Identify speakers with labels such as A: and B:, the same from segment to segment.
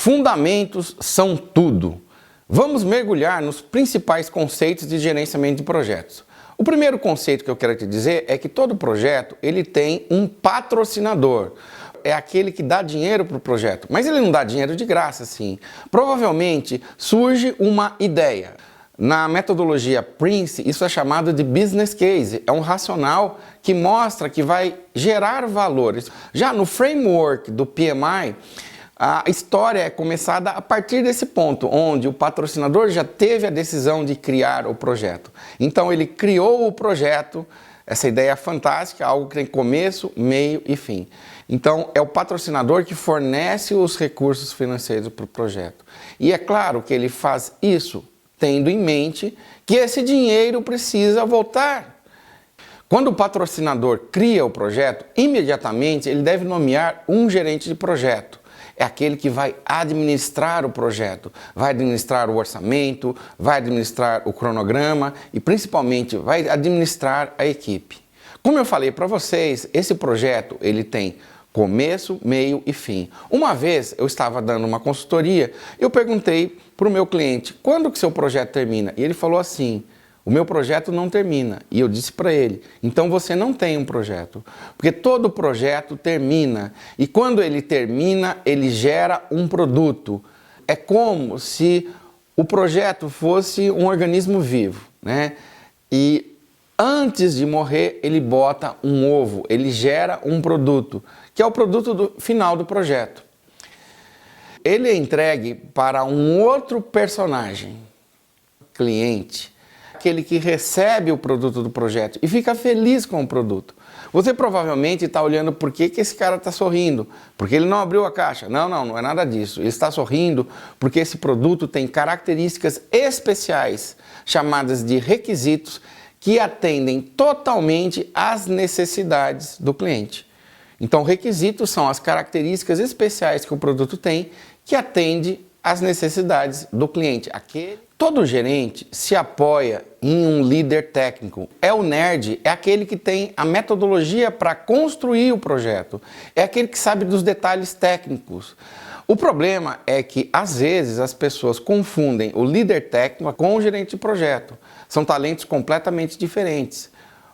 A: Fundamentos são tudo. Vamos mergulhar nos principais conceitos de gerenciamento de projetos. O primeiro conceito que eu quero te dizer é que todo projeto ele tem um patrocinador. É aquele que dá dinheiro para o projeto, mas ele não dá dinheiro de graça, assim. Provavelmente surge uma ideia. Na metodologia Prince, isso é chamado de business case. É um racional que mostra que vai gerar valores. Já no framework do PMI, a história é começada a partir desse ponto, onde o patrocinador já teve a decisão de criar o projeto. Então ele criou o projeto, essa ideia fantástica, algo que tem começo, meio e fim. Então é o patrocinador que fornece os recursos financeiros para o projeto. E é claro que ele faz isso tendo em mente que esse dinheiro precisa voltar. Quando o patrocinador cria o projeto, imediatamente ele deve nomear um gerente de projeto. É aquele que vai administrar o projeto, vai administrar o orçamento, vai administrar o cronograma e principalmente vai administrar a equipe. Como eu falei para vocês, esse projeto ele tem começo, meio e fim. Uma vez eu estava dando uma consultoria, eu perguntei para o meu cliente, quando que seu projeto termina? E ele falou assim, o meu projeto não termina. E eu disse para ele, então você não tem um projeto, porque todo projeto termina. E quando ele termina, ele gera um produto. É como se o projeto fosse um organismo vivo, né? E antes de morrer, ele bota um ovo, ele gera um produto, que é o produto final do projeto. Ele é entregue para um outro personagem, cliente, aquele que recebe o produto do projeto e fica feliz com o produto. Você provavelmente está olhando por que esse cara está sorrindo, porque ele não abriu a caixa. Não é nada disso. Ele está sorrindo porque esse produto tem características especiais, chamadas de requisitos, que atendem totalmente às necessidades do cliente. Então, requisitos são as características especiais que o produto tem, que atende às necessidades do cliente. Todo gerente se apoia em um líder técnico. O nerd, é aquele que tem a metodologia para construir o projeto. É aquele que sabe dos detalhes técnicos. O problema é que, às vezes, as pessoas confundem o líder técnico com o gerente de projeto. São talentos completamente diferentes.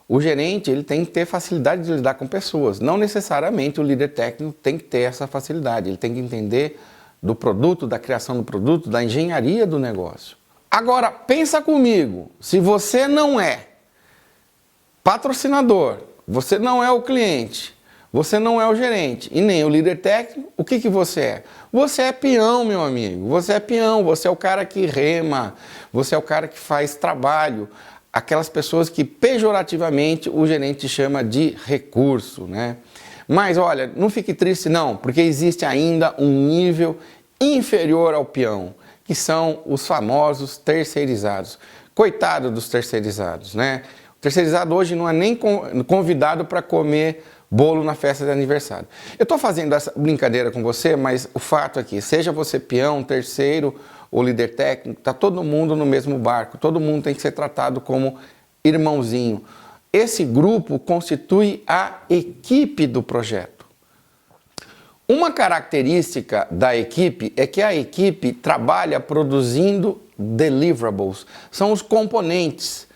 A: O gerente ele tem que ter facilidade de lidar com pessoas. Não necessariamente o líder técnico tem que ter essa facilidade. Ele tem que entender do produto, da criação do produto, da engenharia do negócio. Agora, pensa comigo, se você não é patrocinador, você não é o cliente, você não é o gerente e nem o líder técnico, o que você é? Você é peão, meu amigo, você é peão, você é o cara que rema, você é o cara que faz trabalho, aquelas pessoas que pejorativamente o gerente chama de recurso, né? Mas olha, não fique triste não, porque existe ainda um nível inferior ao peão, que são os famosos terceirizados. Coitado dos terceirizados, né? O terceirizado hoje não é nem convidado para comer bolo na festa de aniversário. Eu estou fazendo essa brincadeira com você, mas o fato é que, seja você peão, terceiro ou líder técnico, está todo mundo no mesmo barco, todo mundo tem que ser tratado como irmãozinho. Esse grupo constitui a equipe do projeto. Uma característica da equipe é que a equipe trabalha produzindo deliverables, são os componentes.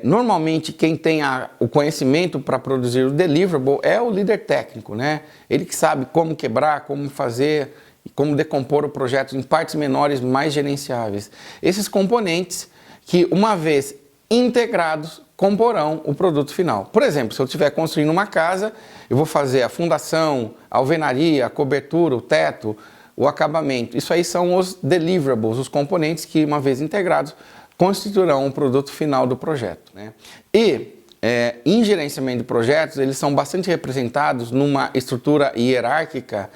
A: Normalmente quem tem o conhecimento para produzir o deliverable é o líder técnico, né? Ele que sabe como quebrar, como fazer, como decompor o projeto em partes menores mais gerenciáveis. Esses componentes que, uma vez integrados, comporão o produto final. Por exemplo, se eu estiver construindo uma casa, eu vou fazer a fundação, a alvenaria, a cobertura, o teto, o acabamento. Isso aí são os deliverables, os componentes que, uma vez integrados, constituirão o produto final do projeto, né? E em gerenciamento de projetos, eles são bastante representados numa estrutura hierárquica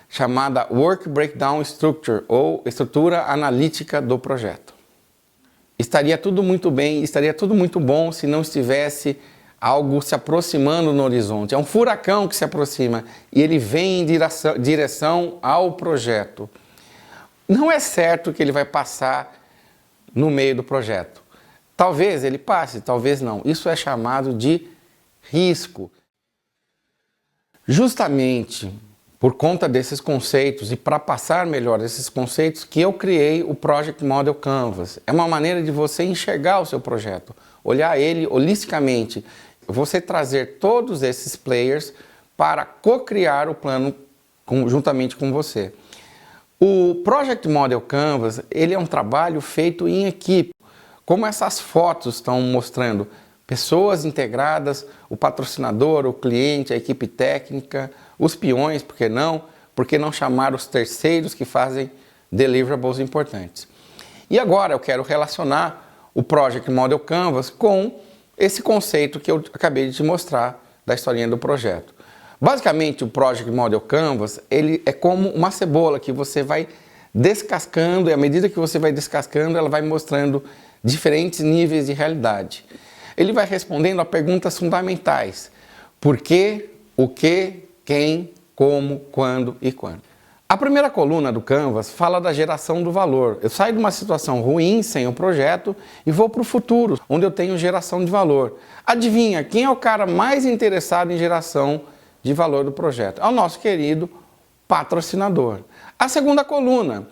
A: chamada Work Breakdown Structure, ou estrutura analítica do projeto. Estaria tudo muito bem, estaria tudo muito bom se não estivesse algo se aproximando no horizonte. É um furacão que se aproxima e ele vem em direção ao projeto. Não é certo que ele vai passar no meio do projeto. Talvez ele passe, talvez não. Isso é chamado de risco. Justamente Por conta desses conceitos e para passar melhor esses conceitos que eu criei o Project Model Canvas. É uma maneira de você enxergar o seu projeto, olhar ele holisticamente, você trazer todos esses players para co-criar o plano juntamente com você. O Project Model Canvas, ele é um trabalho feito em equipe, como essas fotos estão mostrando, pessoas integradas, o patrocinador, o cliente, a equipe técnica, os peões, por que não? Por que não chamar os terceiros que fazem deliverables importantes? E agora eu quero relacionar o Project Model Canvas com esse conceito que eu acabei de te mostrar da historinha do projeto. Basicamente, o Project Model Canvas, ele é como uma cebola que você vai descascando, e à medida que você vai descascando, ela vai mostrando diferentes níveis de realidade. Ele vai respondendo a perguntas fundamentais: por quê, o que, quem, como, quando e quando. A primeira coluna do Canvas fala da geração do valor. Eu saio de uma situação ruim, sem o projeto, e vou para o futuro, onde eu tenho geração de valor. Adivinha, quem é o cara mais interessado em geração de valor do projeto? É o nosso querido patrocinador. A segunda coluna,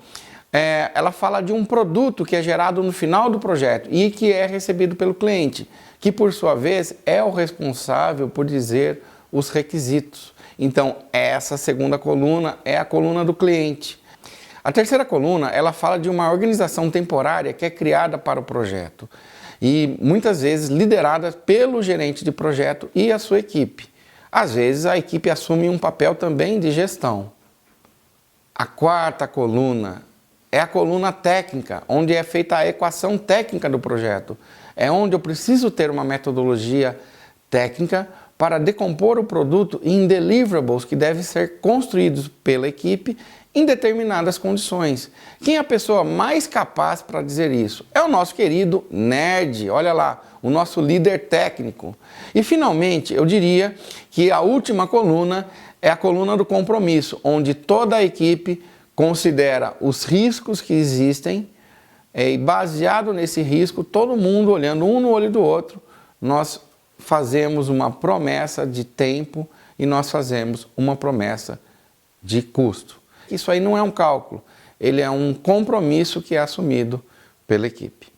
A: ela fala de um produto que é gerado no final do projeto e que é recebido pelo cliente, que por sua vez é o responsável por dizer os requisitos. Então, essa segunda coluna é a coluna do cliente. A terceira coluna, ela fala de uma organização temporária que é criada para o projeto e muitas vezes liderada pelo gerente de projeto e a sua equipe. Às vezes, a equipe assume um papel também de gestão. A quarta coluna é a coluna técnica, onde é feita a equação técnica do projeto. É onde eu preciso ter uma metodologia técnica para decompor o produto em deliverables que devem ser construídos pela equipe em determinadas condições. Quem é a pessoa mais capaz para dizer isso? É o nosso querido nerd, olha lá, o nosso líder técnico. E finalmente, eu diria que a última coluna é a coluna do compromisso, onde toda a equipe considera os riscos que existem e baseado nesse risco, todo mundo olhando um no olho do outro, nós fazemos uma promessa de tempo e nós fazemos uma promessa de custo. Isso aí não é um cálculo, ele é um compromisso que é assumido pela equipe.